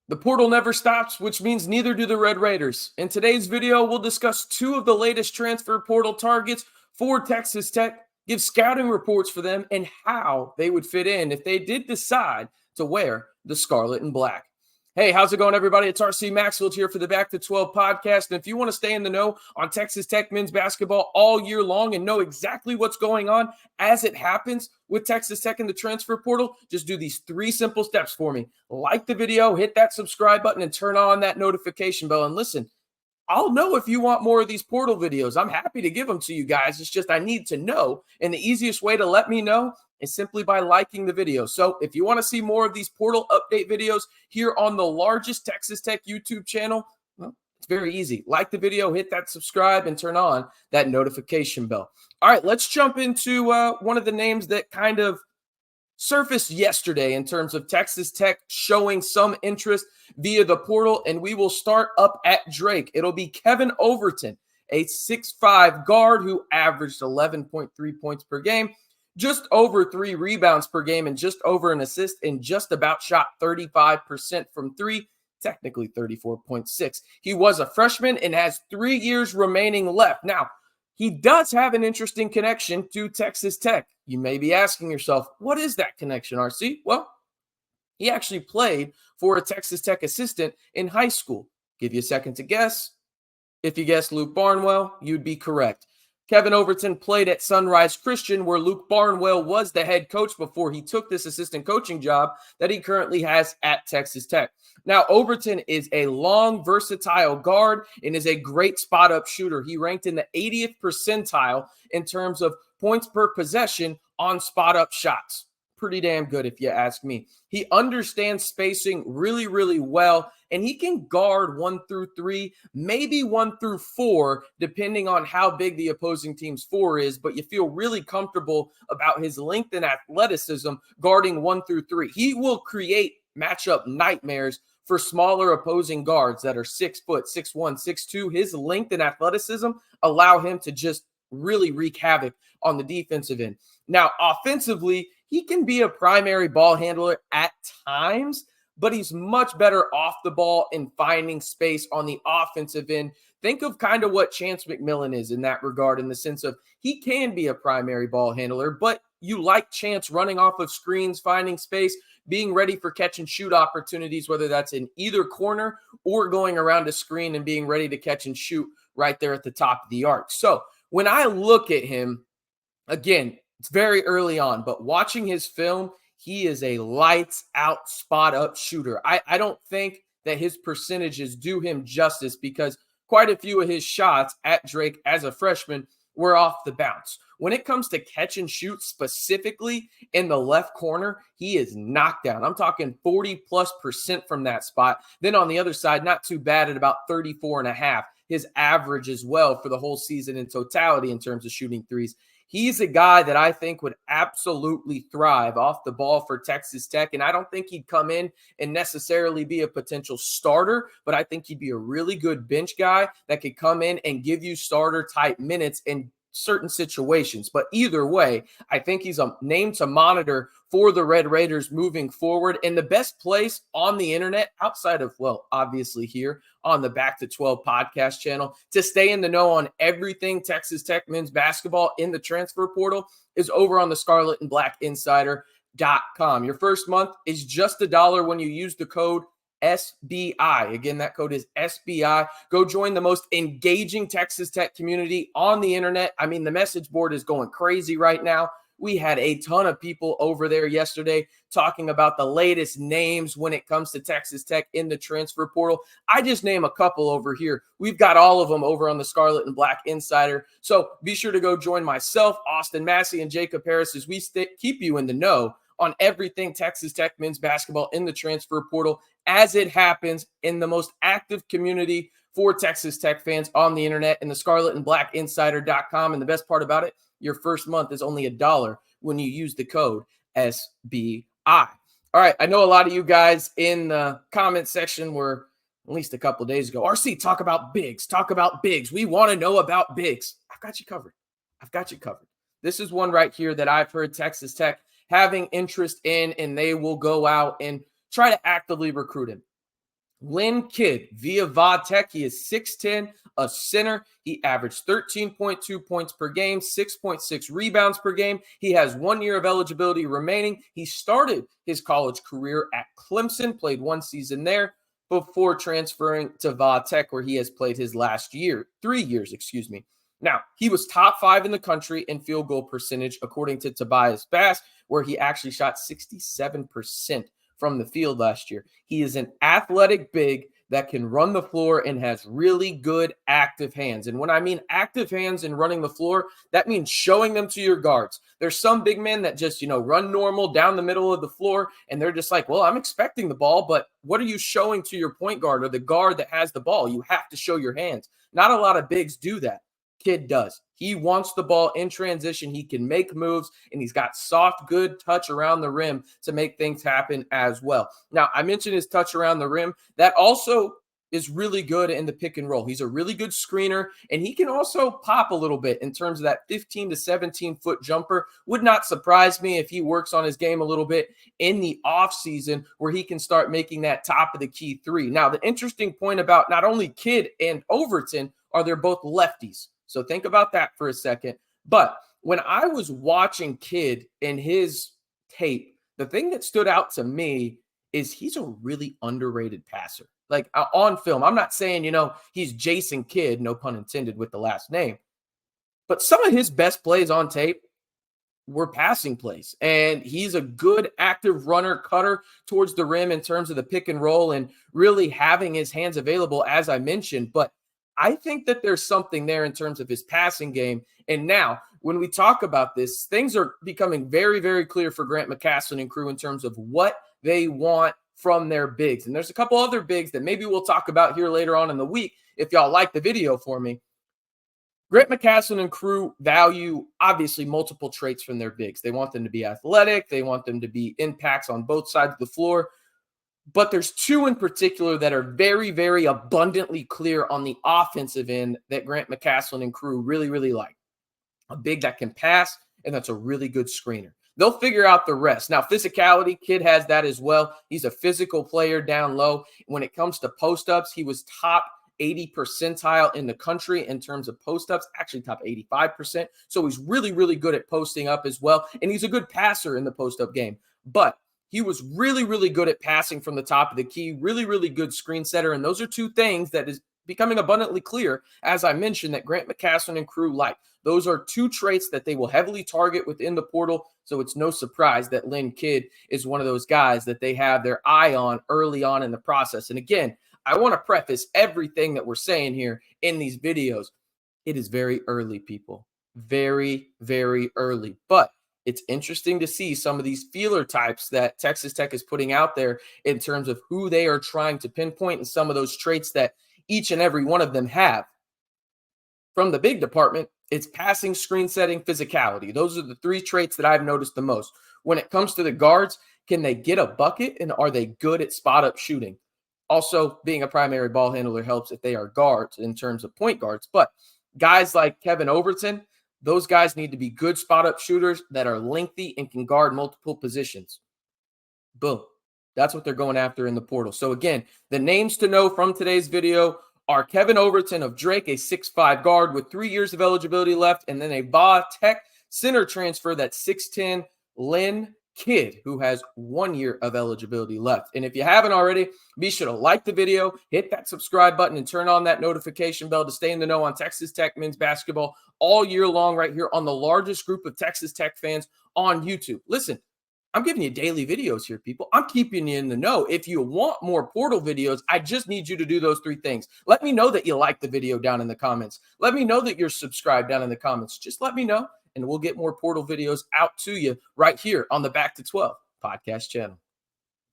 The portal never stops, which means neither do the Red Raiders. In today's video, we'll discuss two of the latest transfer portal targets for Texas Tech, give scouting reports for them, and how they would fit in if they did decide to wear the scarlet and black. Hey, how's it going, everybody? It's RC Maxfield here for the Back to 12 podcast. And if you want to stay in the know on Texas Tech men's basketball all year long and know exactly what's going on as it happens with Texas Tech in the transfer portal, just do these three simple steps for me. Like the video, hit that subscribe button, and turn on that notification bell. And listen, I'll know if you want more of these portal videos. I'm happy to give them to you guys. It's just I need to know. And the easiest way to let me know is simply by liking the video. So if you want to see more of these portal update videos here on the largest Texas Tech YouTube channel, well, it's very easy. Like the video, hit that subscribe, and turn on that notification bell. All right, let's jump into one of the names that kind of surfaced yesterday in terms of Texas Tech showing some interest via the portal, and we will start up at Drake. It'll be Kevin Overton, a 6'5" guard who averaged 11.3 points per game, just over 3 rebounds per game, and just over an assist, and just about shot 35% from three, technically 34.6. He was a freshman and has 3 years remaining left. Now, he does have an interesting connection to Texas Tech. You may be asking yourself, what is that connection, RC? Well, he actually played for a Texas Tech assistant in high school. Give you a second to guess. If you guessed Luke Barnwell, you'd be correct. Kevin Overton played at Sunrise Christian, where Luke Barnwell was the head coach before he took this assistant coaching job that he currently has at Texas Tech. Now, Overton is a long, versatile guard and is a great spot-up shooter. He ranked in the 80th percentile in terms of points per possession on spot-up shots. Pretty damn good, if you ask me. He understands spacing really, really well, and he can guard 1 through 3, maybe 1 through 4, depending on how big the opposing team's 4 is, but you feel really comfortable about his length and athleticism guarding 1 through 3. He will create matchup nightmares for smaller opposing guards that are 6 foot, 6'1", 6'2". His length and athleticism allow him to just really wreak havoc on the defensive end. Now, offensively, he can be a primary ball handler at times, but he's much better off the ball in finding space on the offensive end. Think of kind of what Chance McMillan is in that regard, in the sense of he can be a primary ball handler, but you like Chance running off of screens, finding space, being ready for catch and shoot opportunities, whether that's in either corner or going around a screen and being ready to catch and shoot right there at the top of the arc. So when I look at him, again, it's very early on, but watching his film, he is a lights out spot up shooter. I don't think that his percentages do him justice, because quite a few of his shots at Drake as a freshman were off the bounce. When it comes to catch and shoot specifically in the left corner, he is knocked down. I'm talking 40+% from that spot. Then on the other side, not too bad at about 34.5. His average as well for the whole season in totality in terms of shooting threes. He's a guy that I think would absolutely thrive off the ball for Texas Tech, and I don't think he'd come in and necessarily be a potential starter, but I think he'd be a really good bench guy that could come in and give you starter-type minutes in certain situations. But either way, I think he's a name to monitor for the Red Raiders moving forward. And the best place on the internet, outside of, well, obviously here on the Back to 12 podcast channel, to stay in the know on everything Texas Tech men's basketball in the transfer portal is over on the Scarlet and Black Insider.com. Your first month is just $1 when you use the code SBI. Again, that code is SBI. Go join the most engaging Texas Tech community on the internet. I mean, the message board is going crazy right now. We had a ton of people over there yesterday talking about the latest names when it comes to Texas Tech in the transfer portal. I just name a couple over here. We've got all of them over on the Scarlet and Black Insider. So be sure to go join myself, Austin Massey, and Jacob Harris as we keep you in the know on everything Texas Tech men's basketball in the transfer portal as it happens in the most active community for Texas Tech fans on the internet, in the Scarlet and Black Insider.com. And the best part about it, your first month is only $1 when you use the code SBI. All right, I know a lot of you guys in the comment section were, at least a couple of days ago, RC, talk about bigs, talk about bigs. We want to know about bigs. I've got you covered. I've got you covered. This is one right here that I've heard Texas Tech having interest in, and they will go out and try to actively recruit him. Lynn Kidd via Va Tech. He is 6'10", a center. He averaged 13.2 points per game, 6.6 rebounds per game. He has 1 year of eligibility remaining. He started his college career at Clemson, played 1 season there before transferring to Va Tech, where he has played his last 3 years. Now, he was top 5 in the country in field goal percentage, according to Tobias Bass, where he actually shot 67% from the field last year. He is an athletic big that can run the floor and has really good active hands. And when I mean active hands and running the floor, that means showing them to your guards. There's some big men that just, run normal down the middle of the floor, and they're just like, well, I'm expecting the ball, but what are you showing to your point guard or the guard that has the ball? You have to show your hands. Not a lot of bigs do that. Kid does. He wants the ball in transition. He can make moves, and he's got soft, good touch around the rim to make things happen as well. Now, I mentioned his touch around the rim. That also is really good in the pick and roll. He's a really good screener, and he can also pop a little bit in terms of that 15 to 17-foot jumper. Would not surprise me if he works on his game a little bit in the offseason where he can start making that top of the key three. Now, the interesting point about not only Kidd and Overton are they're both lefties. So think about that for a second. But when I was watching Kidd and his tape, the thing that stood out to me is he's a really underrated passer. Like on film, I'm not saying, he's Jason Kidd, no pun intended with the last name, but some of his best plays on tape were passing plays. And he's a good active runner, cutter towards the rim in terms of the pick and roll and really having his hands available, as I mentioned. But I think that there's something there in terms of his passing game. And now, when we talk about this, things are becoming very, very clear for Grant McCasland and crew in terms of what they want from their bigs. And there's a couple other bigs that maybe we'll talk about here later on in the week if y'all like the video for me. Grant McCasland and crew value, obviously, multiple traits from their bigs. They want them to be athletic. They want them to be impacts on both sides of the floor. But there's 2 in particular that are very, very abundantly clear on the offensive end that Grant McCasland and crew really, really like. A big that can pass, and that's a really good screener. They'll figure out the rest. Now, physicality, Kidd has that as well. He's a physical player down low. When it comes to post-ups, he was top 80 percentile in the country in terms of post-ups, actually top 85%. So he's really, really good at posting up as well. And he's a good passer in the post-up game. But he was really, really good at passing from the top of the key, really, really good screen setter. And those are 2 things that is becoming abundantly clear, as I mentioned, that Grant McCasland and crew like. Those are 2 traits that they will heavily target within the portal. So it's no surprise that Lynn Kidd is one of those guys that they have their eye on early on in the process. And again, I want to preface everything that we're saying here in these videos. It is very early, people. Very, very early. But it's interesting to see some of these feeler types that Texas Tech is putting out there in terms of who they are trying to pinpoint and some of those traits that each and every one of them have. From the big department, it's passing, screen setting, physicality. Those are the 3 traits that I've noticed the most. When it comes to the guards, can they get a bucket and are they good at spot-up shooting? Also, being a primary ball handler helps if they are guards in terms of point guards. But guys like Kevin Overton, those guys need to be good spot-up shooters that are lengthy and can guard multiple positions. Boom. That's what they're going after in the portal. So again, the names to know from today's video are Kevin Overton of Drake, a 6'5 guard with 3 years of eligibility left, and then a Va Tech center transfer that's 6'10, Lynn Kidd, who has 1 year of eligibility left. And if you haven't already, be sure to like the video, hit that subscribe button, and turn on that notification bell to stay in the know on Texas Tech men's basketball all year long right here on the largest group of Texas Tech fans on YouTube. Listen, I'm giving you daily videos here, people. I'm keeping you in the know. If you want more portal videos, I just need you to do those 3 things. Let me know that you like the video down in the comments. Let me know that you're subscribed down in the comments. Just let me know, and we'll get more portal videos out to you right here on the Back to 12 podcast channel.